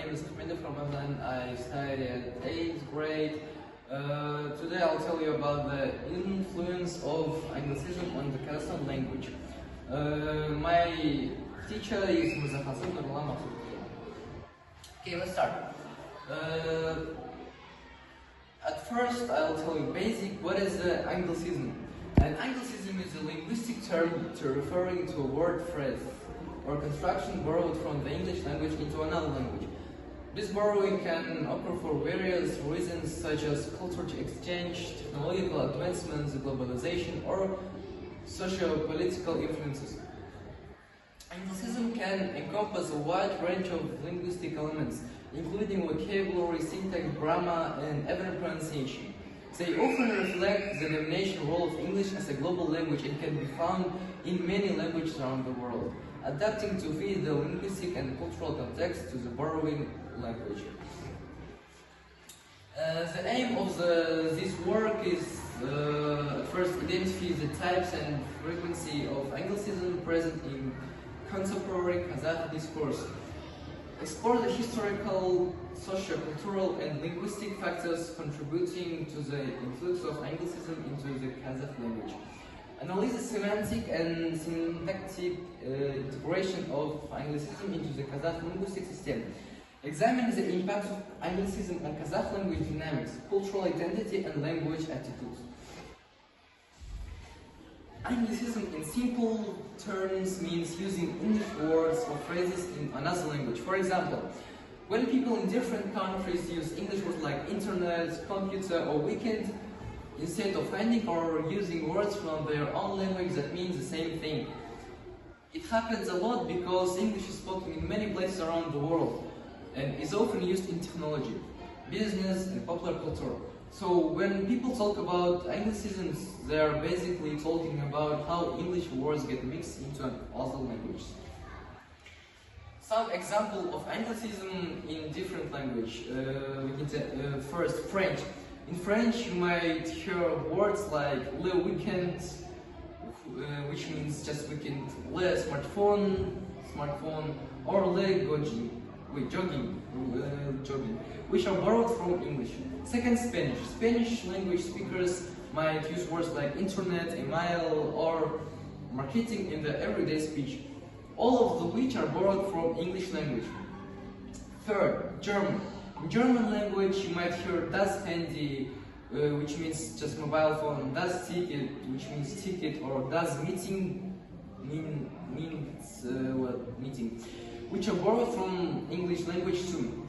name is from I study at 8th grade. Today I'll tell you about the influence of Anglicism on the Kazakh language. My teacher is Kazakh. Okay, let's start. At first I'll tell you basic what is the Anglicism. An Anglicism is a linguistic term referring to a word, phrase, or construction borrowed from the English language into another language. This borrowing can occur for various reasons such as cultural exchange, technological advancements, globalization, or socio-political influences. Anglicism can encompass a wide range of linguistic elements, including vocabulary, syntax, grammar, and even pronunciation. They often reflect the domination role of English as a global language and can be found in many languages around the world, adapting to fit the linguistic and cultural context to the borrowing language. The aim of this work is first identify the types and frequency of Anglicism present in contemporary Kazakh discourse, explore the historical, socio-cultural, and linguistic factors contributing to the influx of Anglicism into the Kazakh language. Analyze the semantic and syntactic integration of Anglicism into the Kazakh linguistic system. Examine the impact of Anglicism on Kazakh language dynamics, cultural identity, and language attitudes. Anglicism in simple terms means using English words or phrases in another language. For example, when people in different countries use English words like internet, computer, or weekend, instead of finding or using words from their own language that means the same thing. It happens a lot because English is spoken in many places around the world and is often used in technology, business, and popular culture. So when people talk about Anglicisms, they are basically talking about how English words get mixed into other languages. Some example of Anglicism in different language. First, French. In French, you might hear words like le weekend, which means just weekend, le smartphone, or le jogging, which are borrowed from English. Second, Spanish. Spanish language speakers might use words like internet, email, or marketing in their everyday speech, all of which are borrowed from English language. Third, German. In German language, you might hear das Handy, which means just mobile phone, das Ticket, which means ticket, or das Meeting, means meeting, which are borrowed from English language too.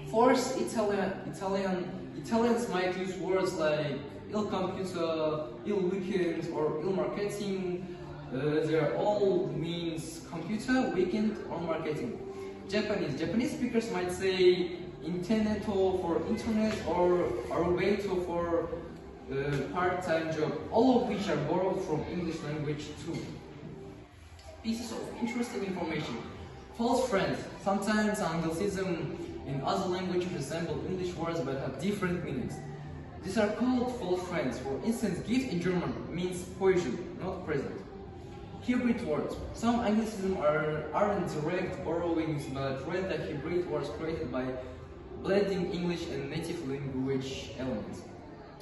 Fourth, Italians might use words like il computer, il weekend, or il marketing. They all means computer, weekend, or marketing. Japanese speakers might say Interneto for internet or Arubeto for part-time job, all of which are borrowed from English language too. Pieces of interesting information. False friends. Sometimes Anglicism in other languages resemble English words but have different meanings. These are called false friends. For instance, gift in German means poison, not present. Hybrid words. Some Anglicisms aren't direct borrowings but rather hybrid words created by blending English and native language elements.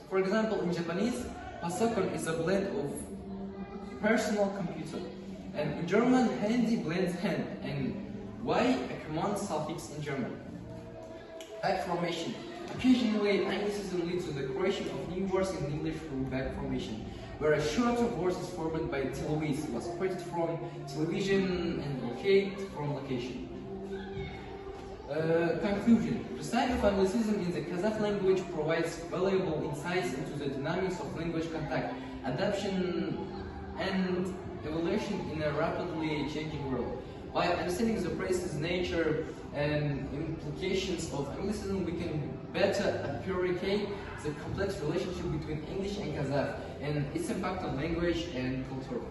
For example, in Japanese, pasokon is a blend of personal computer, and in German, handy blends hand, and y a command suffix in German. Back formation. Occasionally, Anglicism leads to the creation of new words in English through back formation, where a short of words is formed by televis, was created from television, and locate from location. Conclusion. The study of Anglicism in the Kazakh language provides valuable insights into the dynamics of language contact, adaptation, and evolution in a rapidly changing world. By understanding the phrase's nature and implications of Anglicism, we can better appreciate the complex relationship between English and Kazakh and its impact on language and culture.